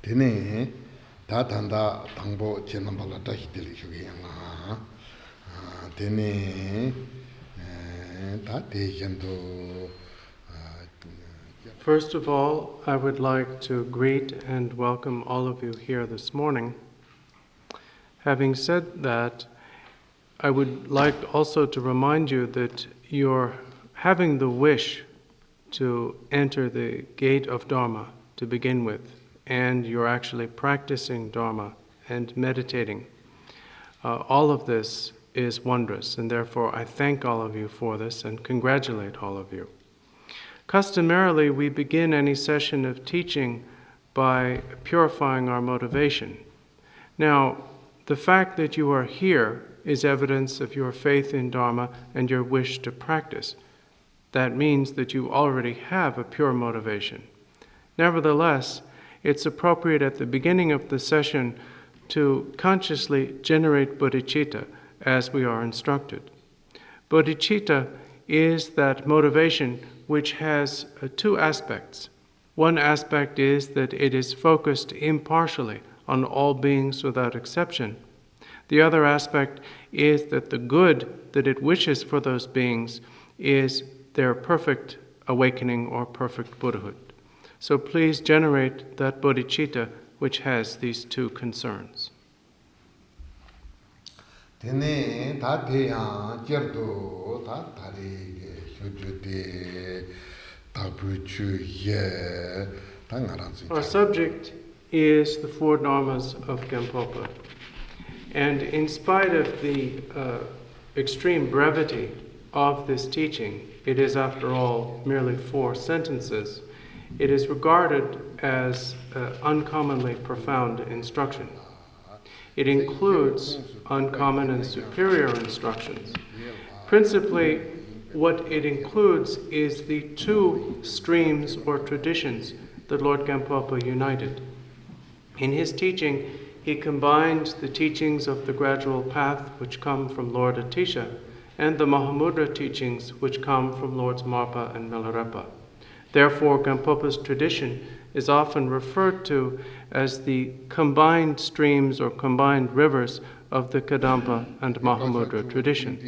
Tene Tatanda Tangbo Chenambala Dahidili Shugiyama Tene Tate Yendo. First of all, I would like to greet and welcome all of you here this morning. Having said that, I would like also to remind you that you're having the wish to enter the gate of Dharma to begin with, and you're actually practicing Dharma and meditating. All of this is wondrous, and therefore I thank all of you for this and congratulate all of you. Customarily, we begin any session of teaching by purifying our motivation. Now, the fact that you are here is evidence of your faith in Dharma and your wish to practice. That means that you already have a pure motivation. Nevertheless, it's appropriate at the beginning of the session to consciously generate bodhicitta as we are instructed. Bodhicitta is that motivation which has two aspects. One aspect is that it is focused impartially on all beings without exception. The other aspect is that the good that it wishes for those beings is their perfect awakening or perfect Buddhahood. So please generate that bodhicitta which has these two concerns. Our subject is the four Dharmas of Gampopa. And in spite of the extreme brevity of this teaching, it is after all merely 4 sentences, it is regarded as uncommonly profound instruction. It includes uncommon and superior instructions. Principally, what it includes is the 2 streams or traditions that Lord Gampopa united. In his teaching, he combined the teachings of the gradual path which come from Lord Atisha and the Mahamudra teachings which come from Lords Marpa and Milarepa. Therefore, Gampopa's tradition is often referred to as the combined streams or combined rivers of the Kadampa and Mahamudra traditions.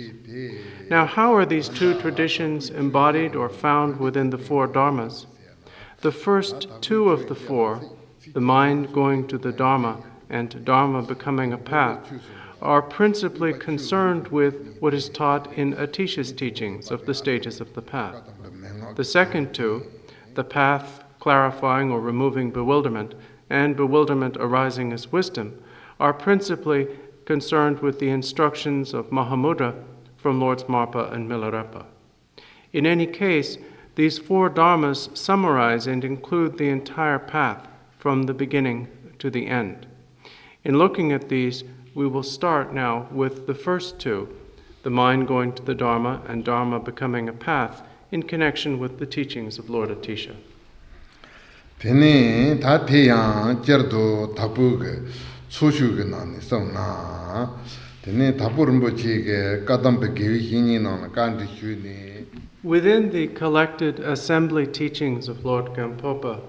Now, how are these 2 traditions embodied or found within the 4 Dharmas? The first 2 of the 4, the mind going to the Dharma and Dharma becoming a path, are principally concerned with what is taught in Atisha's teachings of the stages of the path. The second 2, the path clarifying or removing bewilderment and bewilderment arising as wisdom, are principally concerned with the instructions of Mahamudra from Lords Marpa and Milarepa. In any case, these 4 Dharmas summarize and include the entire path from the beginning to the end. In looking at these, we will start now with the first 2, the mind going to the Dharma and Dharma becoming a path, in connection with the teachings of Lord Atisha. Within the collected assembly teachings of Lord Gampopa,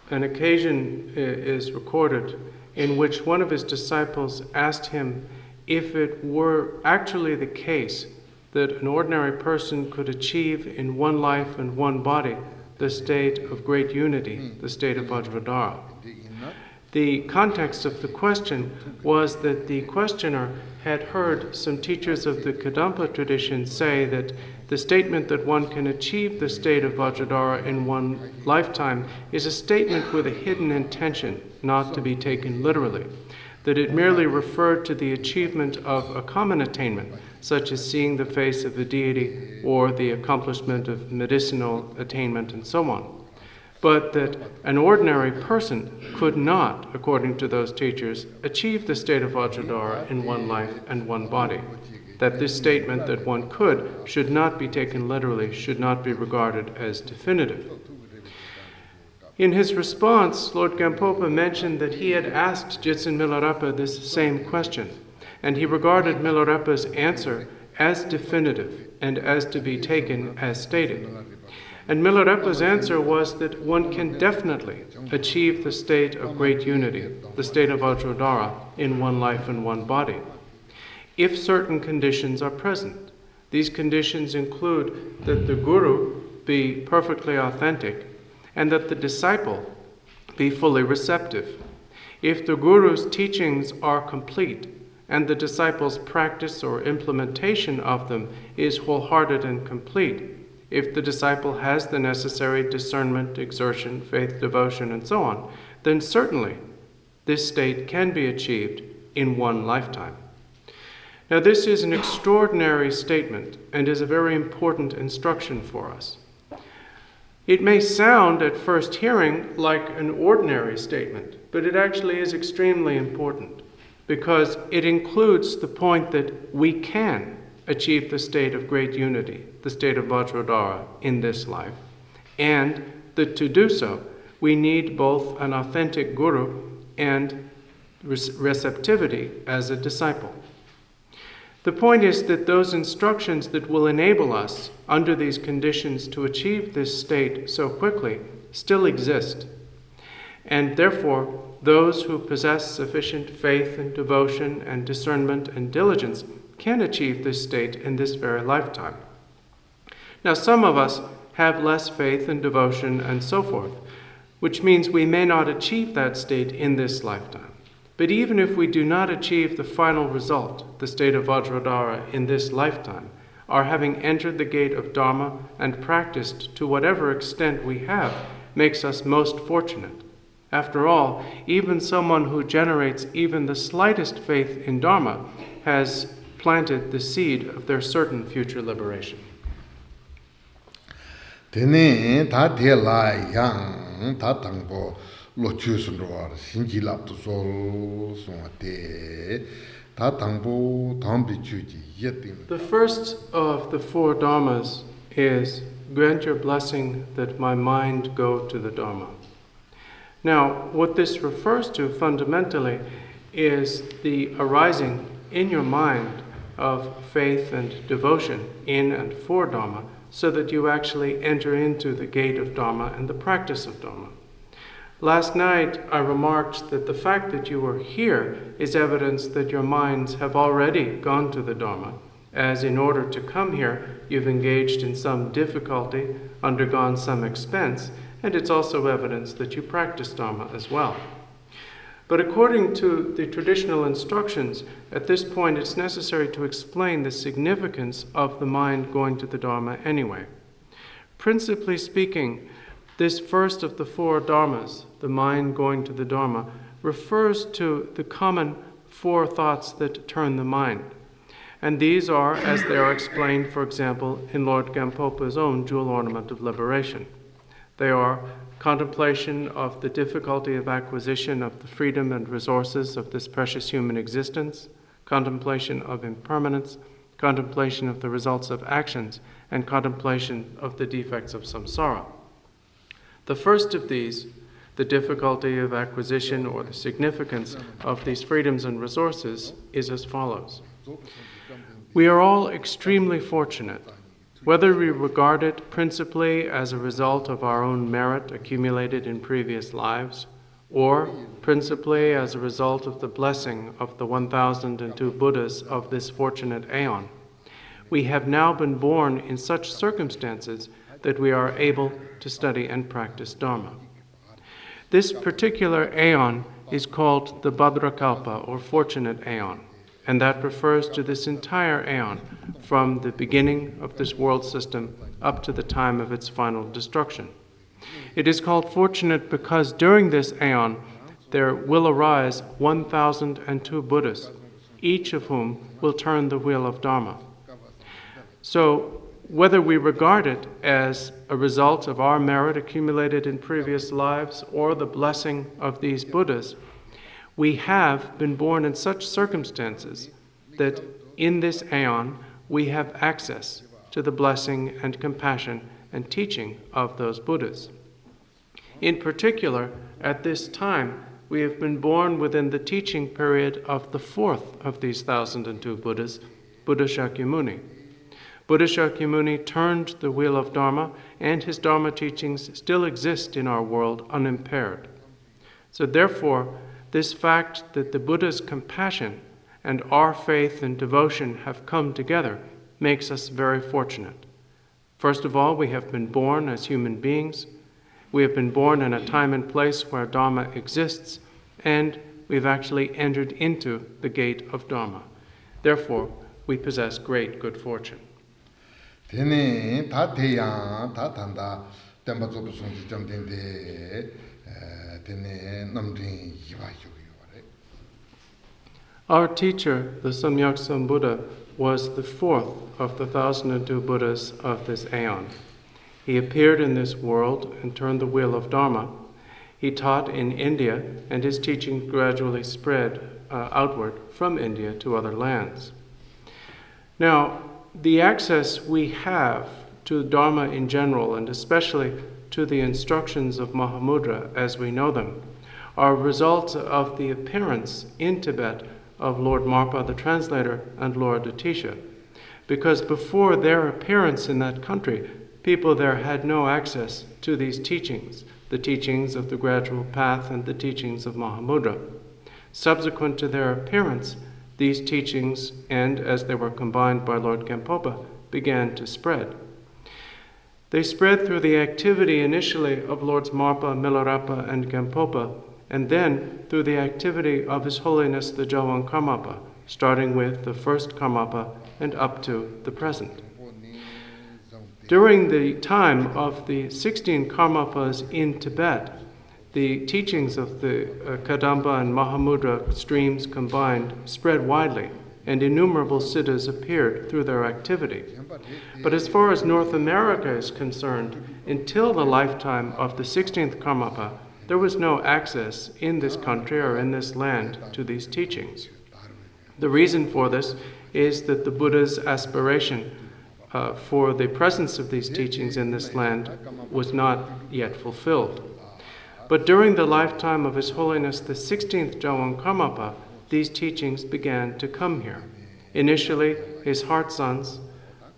an occasion is recorded in which one of his disciples asked him if it were actually the case that an ordinary person could achieve in one life and one body the state of great unity, the state of Vajradhara. The context of the question was that the questioner had heard some teachers of the Kadampa tradition say that the statement that one can achieve the state of Vajradhara in one lifetime is a statement with a hidden intention, not to be taken literally, that it merely referred to the achievement of a common attainment, such as seeing the face of a deity or the accomplishment of medicinal attainment and so on. But that an ordinary person could not, according to those teachers, achieve the state of Vajradhara in one life and one body. That this statement that one could should not be taken literally, should not be regarded as definitive. In his response, Lord Gampopa mentioned that he had asked Jitsen Milarepa this same question, and he regarded Milarepa's answer as definitive and as to be taken as stated. And Milarepa's answer was that one can definitely achieve the state of great unity, the state of Vajradhara, in one life and one body, if certain conditions are present. These conditions include that the guru be perfectly authentic and that the disciple be fully receptive. If the guru's teachings are complete and the disciple's practice or implementation of them is wholehearted and complete, if the disciple has the necessary discernment, exertion, faith, devotion, and so on, then certainly this state can be achieved in one lifetime. Now, this is an extraordinary statement and is a very important instruction for us. It may sound at first hearing like an ordinary statement, but it actually is extremely important because it includes the point that we can achieve the state of great unity, the state of Vajradhara, in this life, and that to do so, we need both an authentic guru and receptivity as a disciple. The point is that those instructions that will enable us, under these conditions, to achieve this state so quickly still exist. And therefore, those who possess sufficient faith and devotion and discernment and diligence can achieve this state in this very lifetime. Now, some of us have less faith and devotion and so forth, which means we may not achieve that state in this lifetime. But even if we do not achieve the final result, the state of Vajradhara, in this lifetime, our having entered the gate of Dharma and practiced to whatever extent we have makes us most fortunate. After all, even someone who generates even the slightest faith in Dharma has planted the seed of their certain future liberation. Tene ta de la yang ta tangbo lo chu sun ro sinji lap tu sol so te ta tangbo tambi chu ji yetin. The first of the four Dharmas is, grant your blessing that my mind go to the Dharma. Now, what this refers to fundamentally is the arising in your mind of faith and devotion in and for Dharma, so that you actually enter into the gate of Dharma and the practice of Dharma. Last night, I remarked that the fact that you are here is evidence that your minds have already gone to the Dharma, as in order to come here, you've engaged in some difficulty, undergone some expense, and it's also evidence that you practice Dharma as well. But according to the traditional instructions, at this point it's necessary to explain the significance of the mind going to the Dharma anyway. Principally speaking, this first of the four Dharmas, the mind going to the Dharma, refers to the common four thoughts that turn the mind. And these are, as they are explained, for example, in Lord Gampopa's own Jewel Ornament of Liberation. They are contemplation of the difficulty of acquisition of the freedom and resources of this precious human existence, contemplation of impermanence, contemplation of the results of actions, and contemplation of the defects of samsara. The first of these, the difficulty of acquisition or the significance of these freedoms and resources, is as follows. We are all extremely fortunate, whether we regard it principally as a result of our own merit accumulated in previous lives, or principally as a result of the blessing of the 1,002 Buddhas of this fortunate aeon. We have now been born in such circumstances that we are able to study and practice Dharma. This particular aeon is called the Bhadrakalpa, or fortunate aeon, and that refers to this entire aeon, from the beginning of this world system up to the time of its final destruction. It is called fortunate because during this aeon there will arise 1,002 Buddhas, each of whom will turn the wheel of Dharma. So, whether we regard it as a result of our merit accumulated in previous lives or the blessing of these Buddhas, we have been born in such circumstances that in this aeon we have access to the blessing and compassion and teaching of those Buddhas. In particular, at this time, we have been born within the teaching period of the fourth of these 1,002 Buddhas, Buddha Shakyamuni. Buddha Shakyamuni turned the wheel of Dharma, and his Dharma teachings still exist in our world unimpaired. So therefore, this fact that the Buddha's compassion and our faith and devotion have come together makes us very fortunate. First of all, we have been born as human beings. We have been born in a time and place where Dharma exists, and we've actually entered into the gate of Dharma. Therefore, we possess great good fortune. Our teacher, the Samyak Buddha, was the fourth of the 1,002 Buddhas of this aeon. He appeared in this world and turned the wheel of Dharma. He taught in India, and his teaching gradually spread outward from India to other lands. Now, the access we have to Dharma in general, and especially to the instructions of Mahamudra as we know them, are results of the appearance in Tibet of Lord Marpa the translator and Lord Atisha. Because before their appearance in that country, people there had no access to these teachings, the teachings of the gradual path and the teachings of Mahamudra. Subsequent to their appearance, these teachings, and as they were combined by Lord Gampopa, began to spread. They spread through the activity initially of Lords Marpa, Milarepa, and Gampopa, and then through the activity of His Holiness the Jawan Karmapa, starting with the first Karmapa and up to the present. During the time of the 16 Karmapas in Tibet, the teachings of the Kadamba and Mahamudra streams combined spread widely, and innumerable siddhas appeared through their activity. But as far as North America is concerned, until the lifetime of the 16th Karmapa, there was no access in this country or in this land to these teachings. The reason for this is that the Buddha's aspiration for the presence of these teachings in this land was not yet fulfilled. But during the lifetime of His Holiness the 16th Jawan Karmapa, these teachings began to come here. Initially, his heart sons,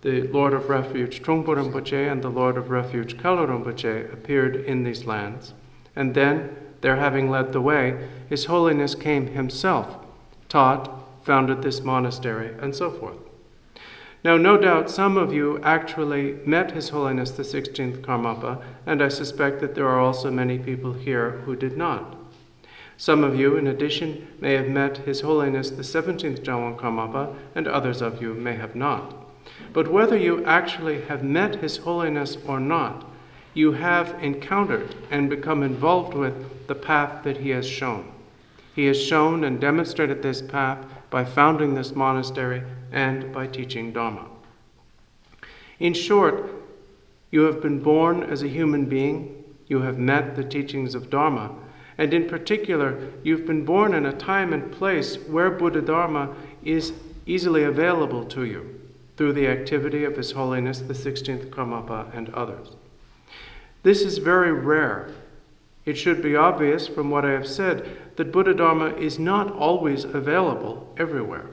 the Lord of Refuge Trungpa Rinpoche and the Lord of Refuge Kalu Rinpoche, appeared in these lands. And then, there having led the way, His Holiness came himself, taught, founded this monastery, and so forth. Now, no doubt some of you actually met His Holiness the 16th Karmapa, and I suspect that there are also many people here who did not. Some of you, in addition, may have met His Holiness the 17th Jawan Karmapa, and others of you may have not. But whether you actually have met His Holiness or not, you have encountered and become involved with the path that he has shown. He has shown and demonstrated this path by founding this monastery and by teaching Dharma. In short, you have been born as a human being, you have met the teachings of Dharma, and in particular, you've been born in a time and place where Buddha Dharma is easily available to you through the activity of His Holiness the 16th Karmapa and others. This is very rare. It should be obvious from what I have said that Buddha Dharma is not always available everywhere.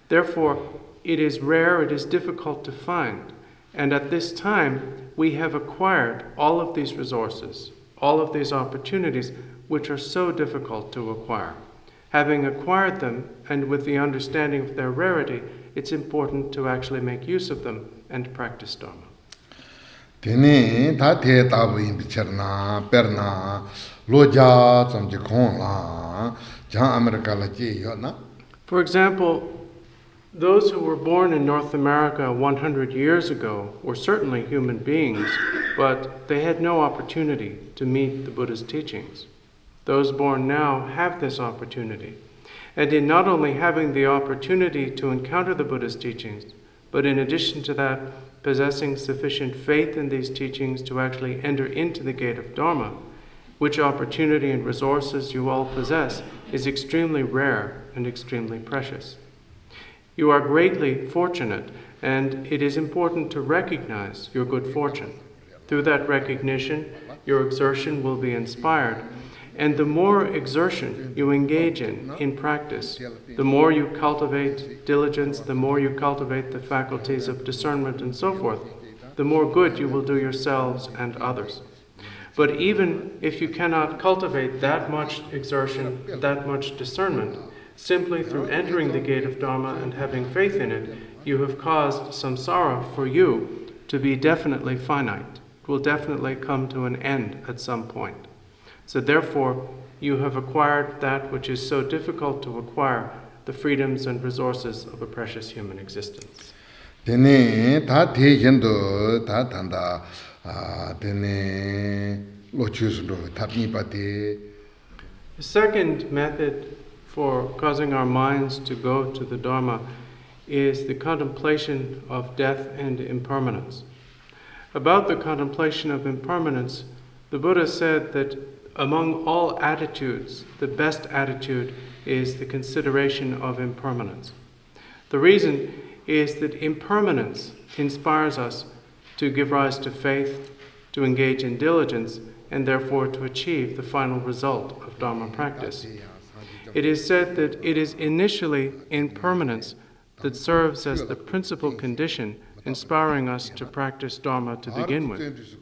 Therefore, it is rare, it is difficult to find. And at this time, we have acquired all of these resources, all of these opportunities, which are so difficult to acquire. Having acquired them, and with the understanding of their rarity, it's important to actually make use of them and practice Dharma. Tene ta te tabu in bicherna perna loja samje khonla jan America la ji yo na. For example, those who were born in North America 100 years ago were certainly human beings, but they had no opportunity to meet the Buddha's teachings. Those born now have this opportunity. And in not only having the opportunity to encounter the Buddha's teachings, but in addition to that, possessing sufficient faith in these teachings to actually enter into the gate of Dharma, which opportunity and resources you all possess, is extremely rare and extremely precious. You are greatly fortunate, and it is important to recognize your good fortune. Through that recognition, your exertion will be inspired, And the more exertion you engage in practice, the more you cultivate diligence, the more you cultivate the faculties of discernment and so forth, the more good you will do yourselves and others. But even if you cannot cultivate that much exertion, that much discernment, simply through entering the gate of Dharma and having faith in it, you have caused samsara for you to be definitely finite. It will definitely come to an end at some point. So therefore, you have acquired that which is so difficult to acquire, the freedoms and resources of a precious human existence. The second method for causing our minds to go to the Dharma is the contemplation of death and impermanence. About the contemplation of impermanence, the Buddha said that among all attitudes, the best attitude is the consideration of impermanence. The reason is that impermanence inspires us to give rise to faith, to engage in diligence, and therefore to achieve the final result of Dharma practice. It is said that it is initially impermanence that serves as the principal condition inspiring us to practice Dharma to begin with.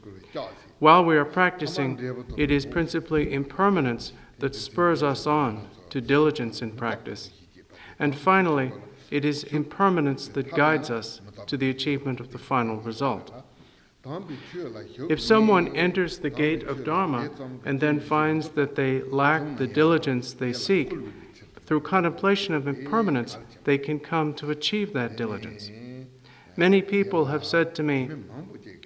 While we are practicing, it is principally impermanence that spurs us on to diligence in practice. And finally, it is impermanence that guides us to the achievement of the final result. If someone enters the gate of Dharma and then finds that they lack the diligence they seek, through contemplation of impermanence, they can come to achieve that diligence. Many people have said to me,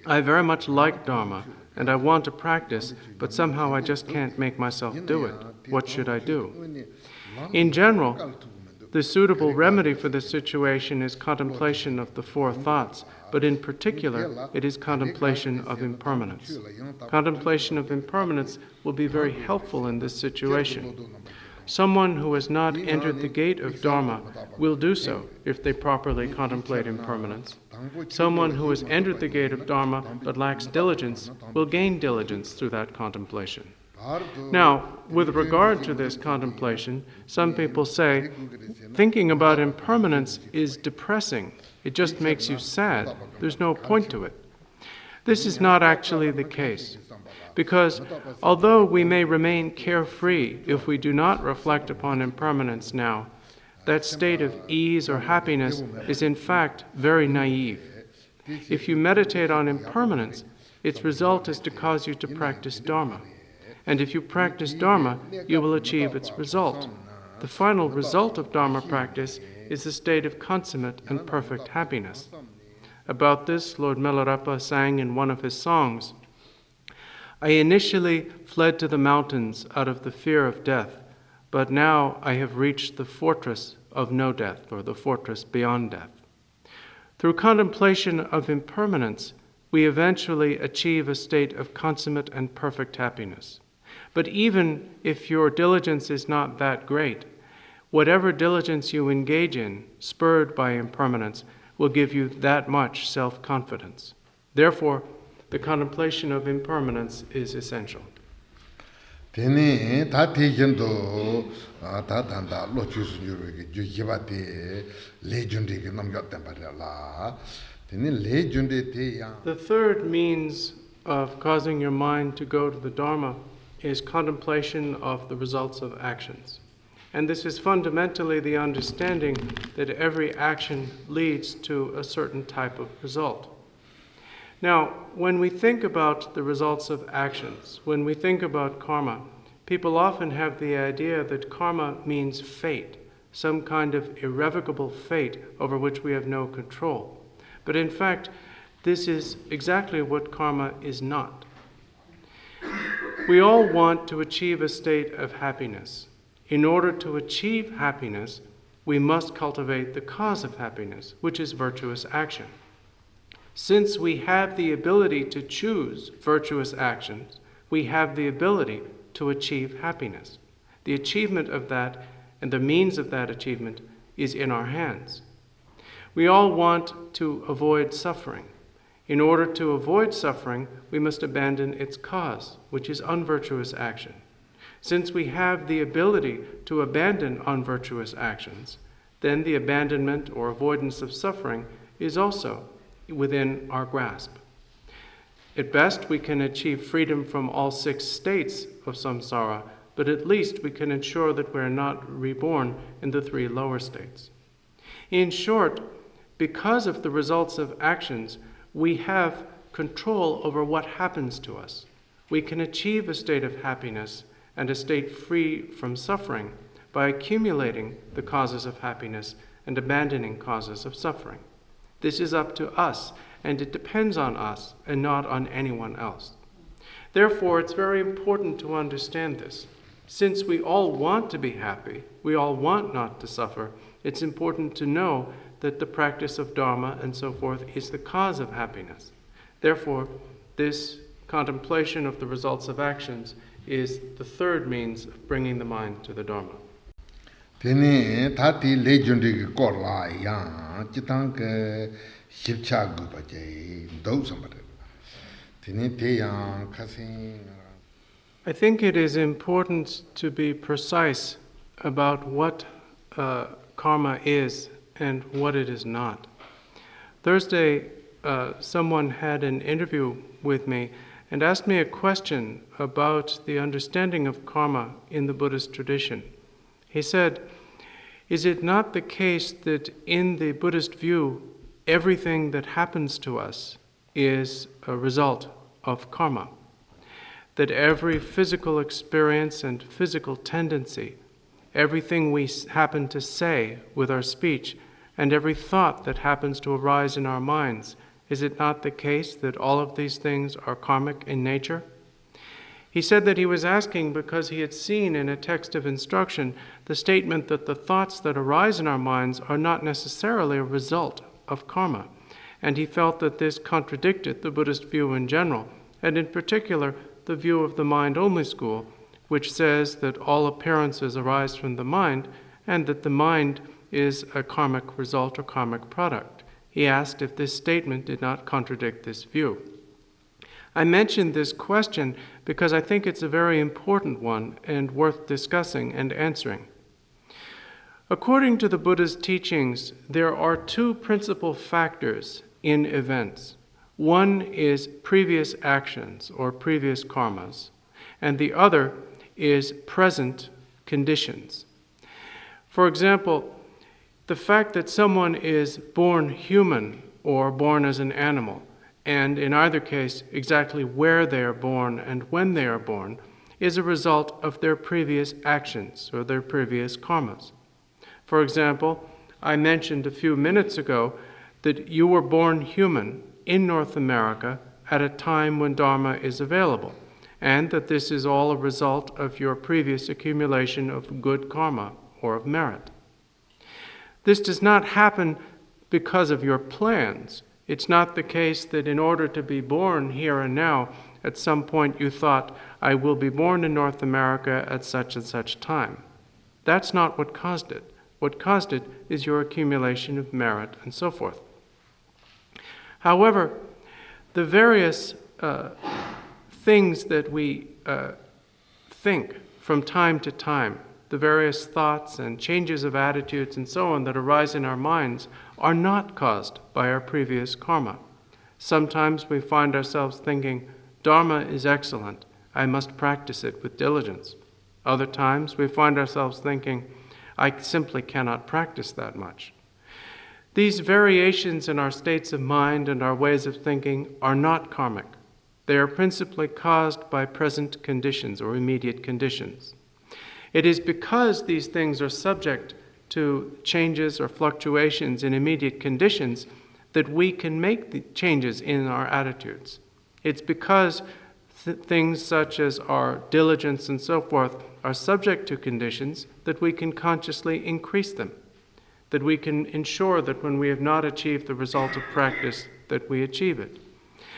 I very much like Dharma, and I want to practice, but somehow I just can't make myself do it. What should I do? In general, the suitable remedy for this situation is contemplation of the four thoughts, but in particular, it is contemplation of impermanence. Contemplation of impermanence will be very helpful in this situation. Someone who has not entered the gate of Dharma will do so if they properly contemplate impermanence. Someone who has entered the gate of Dharma but lacks diligence will gain diligence through that contemplation. Now, with regard to this contemplation, some people say, thinking about impermanence is depressing. It just makes you sad. There's no point to it. This is not actually the case, because although we may remain carefree if we do not reflect upon impermanence now, that state of ease or happiness is in fact very naive. If you meditate on impermanence, its result is to cause you to practice Dharma. And if you practice Dharma, you will achieve its result. The final result of Dharma practice is a state of consummate and perfect happiness. About this, Lord Milarepa sang in one of his songs, I initially fled to the mountains out of the fear of death, but now I have reached the fortress of no death, or the fortress beyond death. Through contemplation of impermanence, we eventually achieve a state of consummate and perfect happiness. But even if your diligence is not that great, whatever diligence you engage in, spurred by impermanence, will give you that much self-confidence. Therefore, the contemplation of impermanence is essential. The third means of causing your mind to go to the Dharma is contemplation of the results of actions. And this is fundamentally the understanding that every action leads to a certain type of result. Now, when we think about the results of actions, when we think about karma, people often have the idea that karma means fate, some kind of irrevocable fate over which we have no control. But in fact, this is exactly what karma is not. We all want to achieve a state of happiness. In order to achieve happiness, we must cultivate the cause of happiness, which is virtuous action. Since we have the ability to choose virtuous actions, we have the ability to achieve happiness. The achievement of that and the means of that achievement is in our hands. We all want to avoid suffering. In order to avoid suffering, we must abandon its cause, which is unvirtuous action. Since we have the ability to abandon unvirtuous actions, then the abandonment or avoidance of suffering is also within our grasp. At best, we can achieve freedom from all 6 states of samsara, but at least we can ensure that we are not reborn in the 3 lower states. In short, because of the results of actions, we have control over what happens to us. We can achieve a state of happiness and a state free from suffering by accumulating the causes of happiness and abandoning causes of suffering. This is up to us, and it depends on us and not on anyone else. Therefore, it's very important to understand this. Since we all want to be happy, we all want not to suffer, it's important to know that the practice of Dharma and so forth is the cause of happiness. Therefore, this contemplation of the results of actions is the 3rd means of bringing the mind to the Dharma. Tene tati legendary korla yang chitang ke shipcha gu baje do somebody. Tene te yang kasin. I think it is important to be precise about what karma is and what it is not. Thursday, someone had an interview with me and asked me a question about the understanding of karma in the Buddhist tradition. He said, is it not the case that in the Buddhist view, everything that happens to us is a result of karma? That every physical experience and physical tendency, everything we happen to say with our speech, and every thought that happens to arise in our minds, is it not the case that all of these things are karmic in nature? He said that he was asking because he had seen in a text of instruction the statement that the thoughts that arise in our minds are not necessarily a result of karma, and he felt that this contradicted the Buddhist view in general, and in particular the view of the mind-only school, which says that all appearances arise from the mind, and that the mind is a karmic result or karmic product. He asked if this statement did not contradict this view. I mentioned this question because I think it's a very important one and worth discussing and answering. According to the Buddha's teachings, there are 2 principal factors in events. One is previous actions or previous karmas, and the other is present conditions. For example, the fact that someone is born human or born as an animal, and in either case, exactly where they are born and when they are born, is a result of their previous actions or their previous karmas. For example, I mentioned a few minutes ago that you were born human in North America at a time when Dharma is available, and that this is all a result of your previous accumulation of good karma or of merit. This does not happen because of your plans. It's not the case that in order to be born here and now, at some point you thought, I will be born in North America at such and such time. That's not what caused it. What caused it is your accumulation of merit and so forth. However, the various things that we think from time to time, the various thoughts and changes of attitudes and so on that arise in our minds are not caused by our previous karma. Sometimes we find ourselves thinking, Dharma is excellent, I must practice it with diligence. Other times we find ourselves thinking, I simply cannot practice that much. These variations in our states of mind and our ways of thinking are not karmic. They are principally caused by present conditions or immediate conditions. It is because these things are subject to changes or fluctuations in immediate conditions that we can make the changes in our attitudes. It's because things such as our diligence and so forth are subject to conditions that we can consciously increase them, that we can ensure that when we have not achieved the result of practice, that we achieve it.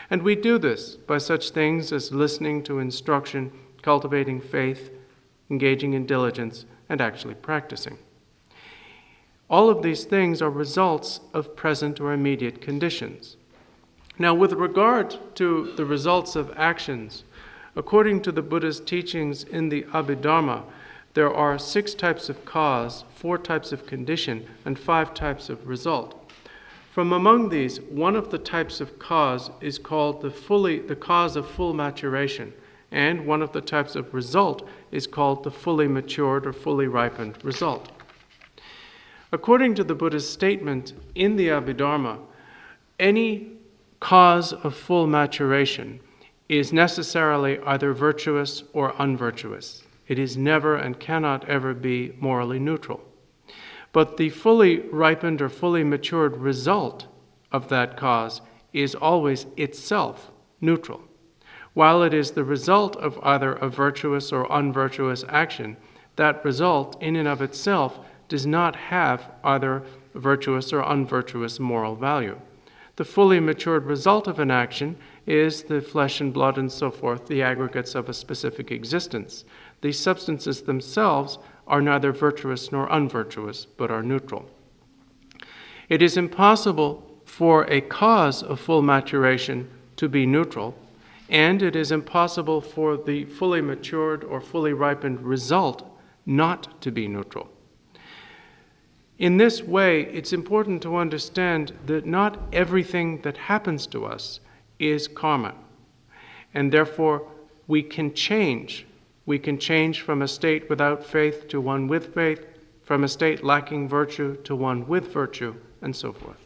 And we do this by such things as listening to instruction, cultivating faith, engaging in diligence, and actually practicing. All of these things are results of present or immediate conditions. Now, with regard to the results of actions, According to the Buddha's teachings in the Abhidharma, there are 6 types of cause, 4 types of condition, and 5 types of result. From among these, one of the types of cause is called the cause of full maturation, and one of the types of result is called the fully matured or fully ripened result. According to the Buddha's statement in the Abhidharma, any cause of full maturation is necessarily either virtuous or unvirtuous. It is never and cannot ever be morally neutral. But the fully ripened or fully matured result of that cause is always itself neutral. While it is the result of either a virtuous or unvirtuous action, that result in and of itself does not have either virtuous or unvirtuous moral value. The fully matured result of an action is the flesh and blood and so forth, the aggregates of a specific existence. These substances themselves are neither virtuous nor unvirtuous, but are neutral. It is impossible for a cause of full maturation to be neutral, and it is impossible for the fully matured or fully ripened result not to be neutral. In this way, it's important to understand that not everything that happens to us is karma, and therefore we can change. We can change from a state without faith to one with faith, from a state lacking virtue to one with virtue, and so forth.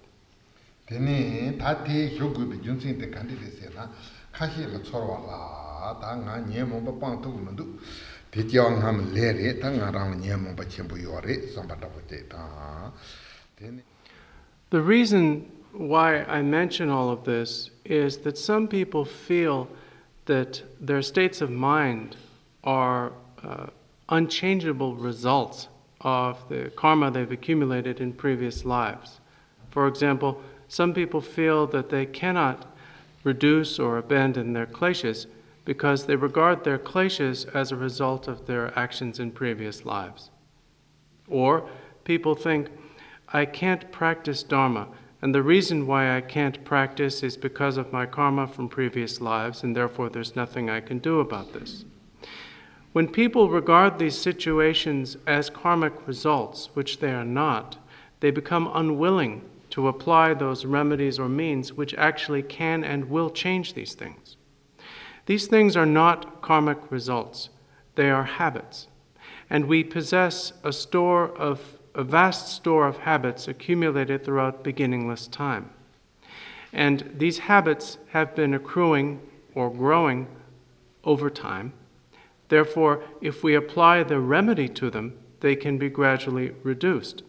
The reason why I mention all of this is that some people feel that their states of mind are unchangeable results of the karma they've accumulated in previous lives. For example, some people feel that they cannot reduce or abandon their kleshas because they regard their kleshas as a result of their actions in previous lives. Or people think, I can't practice Dharma, and the reason why I can't practice is because of my karma from previous lives, and therefore there's nothing I can do about this. When people regard these situations as karmic results, which they are not, they become unwilling to apply those remedies or means which actually can and will change these things. These things are not karmic results. They are habits. And we possess a vast store of habits accumulated throughout beginningless time. And these habits have been accruing or growing over time. Therefore, if we apply the remedy to them, they can be gradually reduced.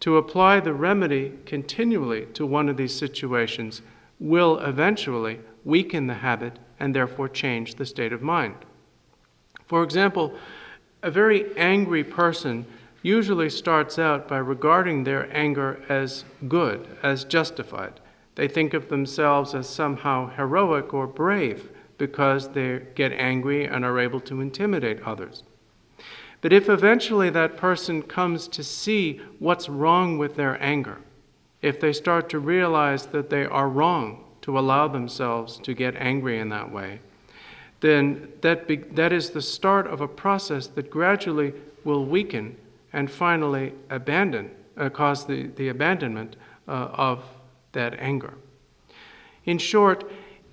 To apply the remedy continually to one of these situations will eventually weaken the habit and therefore change the state of mind. For example, a very angry person usually starts out by regarding their anger as good, as justified. They think of themselves as somehow heroic or brave because they get angry and are able to intimidate others. But if eventually that person comes to see what's wrong with their anger, if they start to realize that they are wrong to allow themselves to get angry in that way, then that is the start of a process that gradually will weaken and finally cause the abandonment of that anger. In short,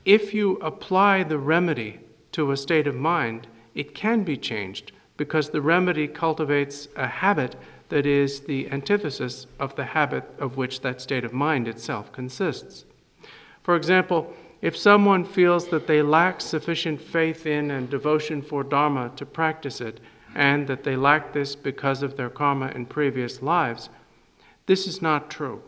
if you apply the remedy to a state of mind, it can be changed because the remedy cultivates a habit that is the antithesis of the habit of which that state of mind itself consists. For example, if someone feels that they lack sufficient faith in and devotion for Dharma to practice it, and that they lack this because of their karma in previous lives, this is not true.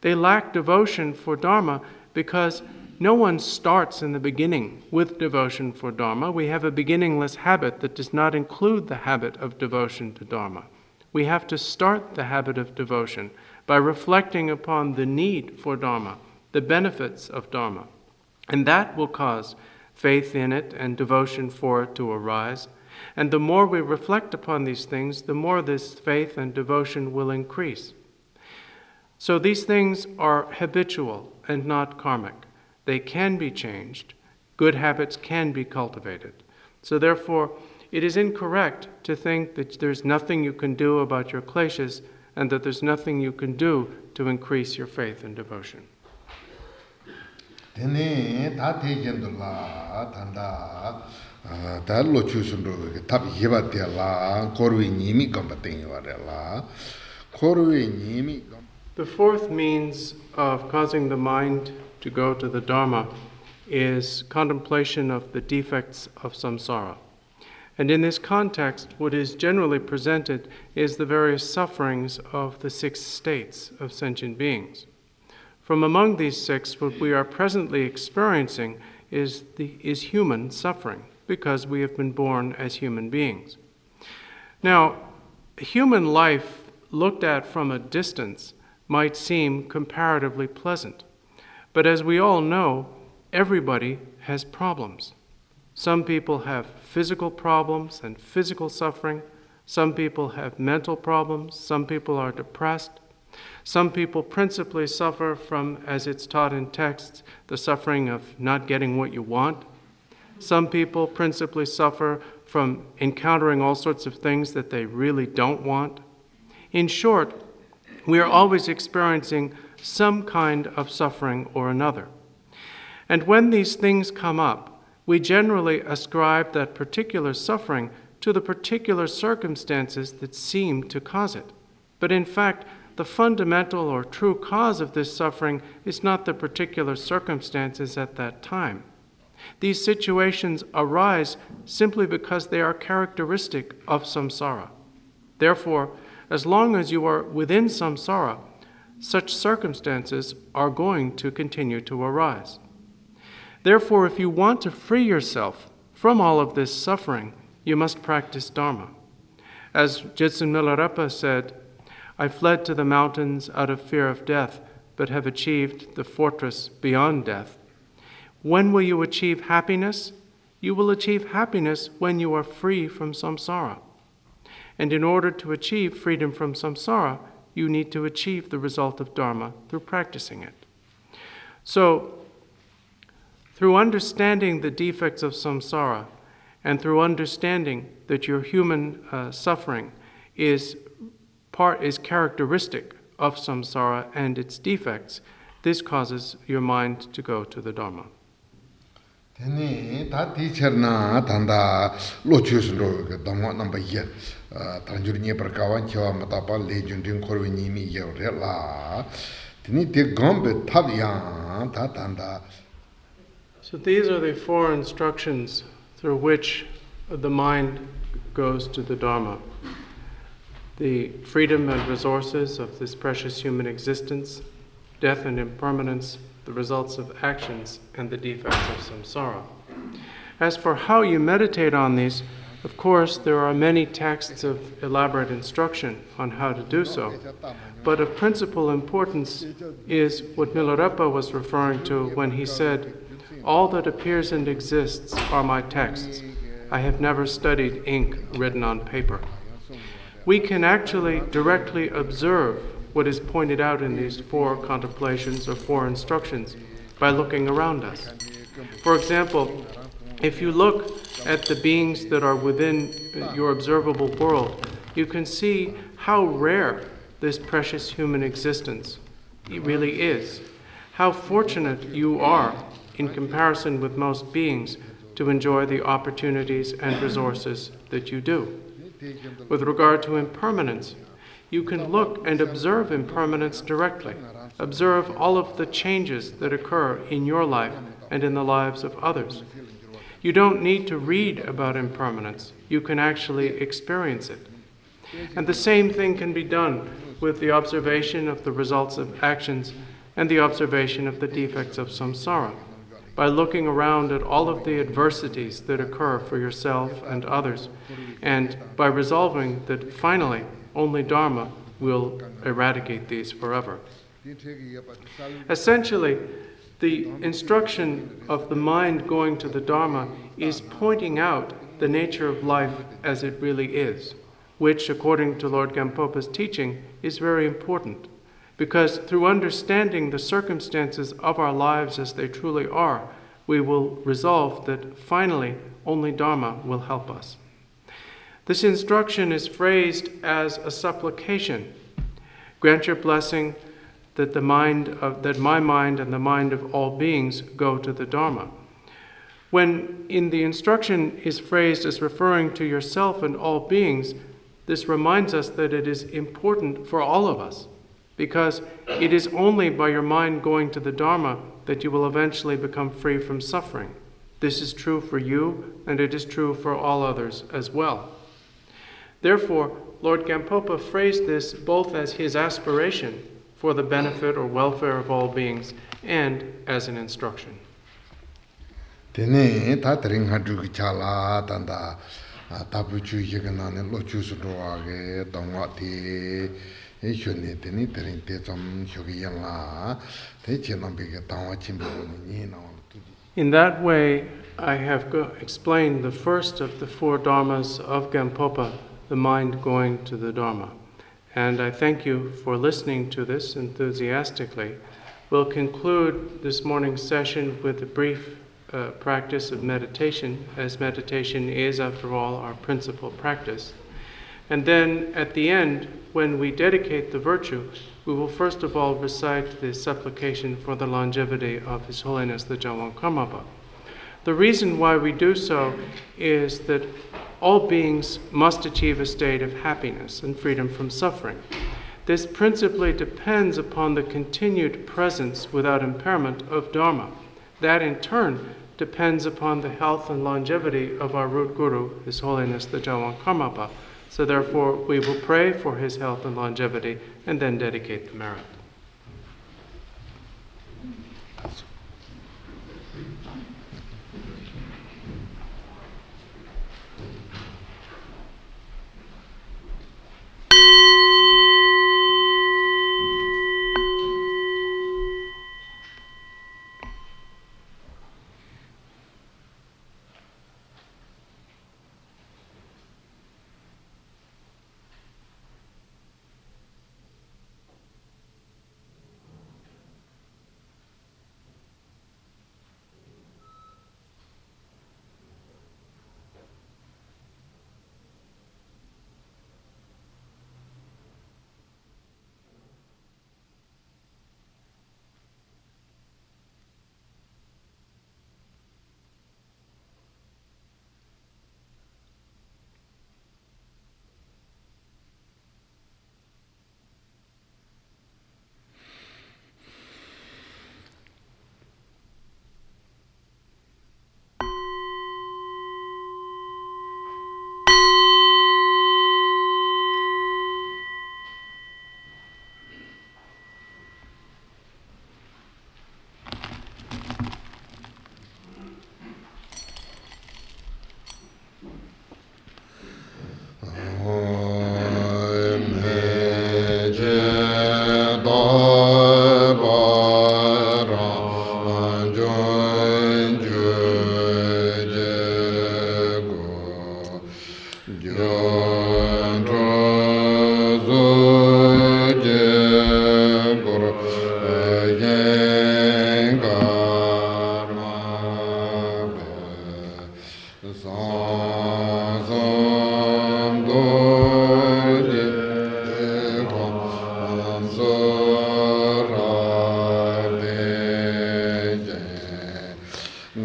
They lack devotion for Dharma because no one starts in the beginning with devotion for Dharma. We have a beginningless habit that does not include the habit of devotion to Dharma. We have to start the habit of devotion by reflecting upon the need for Dharma, the benefits of Dharma. And that will cause faith in it and devotion for it to arise. And the more we reflect upon these things, the more this faith and devotion will increase. So these things are habitual and not karmic. They can be changed. good habits can be cultivated. So therefore, it is incorrect to think that there's nothing you can do about your kleshas and that there's nothing you can do to increase your faith and devotion. Tene ta tegendula tanda ta lo chusundu tab hibatela korwi nimi gambating warela korwi nimi. The fourth means of causing the mind to go to the Dharma is contemplation of the defects of samsara. And in this context, what is generally presented is the various sufferings of the 6 states of sentient beings. From among these 6, what we are presently experiencing is human suffering, because we have been born as human beings. Now, human life, looked at from a distance, might seem comparatively pleasant. But as we all know, everybody has problems. Some people have physical problems and physical suffering. Some people have mental problems. Some people are depressed. Some people principally suffer from, as it's taught in texts, the suffering of not getting what you want. Some people principally suffer from encountering all sorts of things that they really don't want. In short, we are always experiencing some kind of suffering or another. And when these things come up, we generally ascribe that particular suffering to the particular circumstances that seem to cause it. But in fact, the fundamental or true cause of this suffering is not the particular circumstances at that time. These situations arise simply because they are characteristic of samsara. Therefore, as long as you are within samsara, such circumstances are going to continue to arise. Therefore, if you want to free yourself from all of this suffering, you must practice Dharma. As Jetsun Milarepa said, I fled to the mountains out of fear of death, but have achieved the fortress beyond death. When will you achieve happiness? You will achieve happiness when you are free from samsara. And in order to achieve freedom from samsara, you need to achieve the result of Dharma through practicing it. So, through understanding the defects of samsara, and through understanding that your human suffering is characteristic of samsara and its defects, this causes your mind to go to the Dharma. Tene ta teacher na tanda lo chusro ke dhamma number yet tanjur nye prakawan chewa matapa le jundin korwe nimi yore la tene te gambe tabyan ta tanda. So these are the 4 instructions through which the mind goes to the Dharma. The freedom and resources of this precious human existence, death and impermanence, the results of actions, and the defects of samsara. As for how you meditate on these, of course, there are many texts of elaborate instruction on how to do so. But of principal importance is what Milarepa was referring to when he said, all that appears and exists are my texts. I have never studied ink written on paper. We can actually directly observe what is pointed out in these 4 contemplations or 4 instructions by looking around us. For example, if you look at the beings that are within your observable world, you can see how rare this precious human existence really is. How fortunate you are in comparison with most beings to enjoy the opportunities and resources that you do. With regard to impermanence, you can look and observe impermanence directly. Observe all of the changes that occur in your life and in the lives of others. You don't need to read about impermanence. You can actually experience it. And the same thing can be done with the observation of the results of actions and the observation of the defects of samsara, by looking around at all of the adversities that occur for yourself and others, and by resolving that finally only Dharma will eradicate these forever. Essentially, the instruction of the mind going to the Dharma is pointing out the nature of life as it really is, which, according to Lord Gampopa's teaching, is very important. Because through understanding the circumstances of our lives as they truly are, we will resolve that finally only Dharma will help us. This instruction is phrased as a supplication. Grant your blessing that my mind and the mind of all beings go to the Dharma. When in the instruction is phrased as referring to yourself and all beings, this reminds us that it is important for all of us, because it is only by your mind going to the Dharma that you will eventually become free from suffering. This is true for you, and it is true for all others as well. Therefore, Lord Gampopa phrased this both as his aspiration for the benefit or welfare of all beings and as an instruction. Tene ta tringa dugi chala tanda tabu chu yegana ne lo chu su roa ge dongwa ti e shone tene trin te cham shogi yala te chenam be ge tawa chimbo ni na. In that way, I have explained the first of the four dharmas of Gampopa, the mind going to the Dharma. And I thank you for listening to this enthusiastically. We'll conclude this morning's session with a brief practice of meditation, as meditation is, after all, our principal practice. And then at the end, when we dedicate the virtue, we will first of all recite the supplication for the longevity of His Holiness the Jamgon Karmapa. The reason why we do so is that all beings must achieve a state of happiness and freedom from suffering. This principally depends upon the continued presence without impairment of Dharma. That in turn depends upon the health and longevity of our root guru, His Holiness the Jamgon Karmapa. So therefore we will pray for his health and longevity and then dedicate the merit.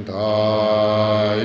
Da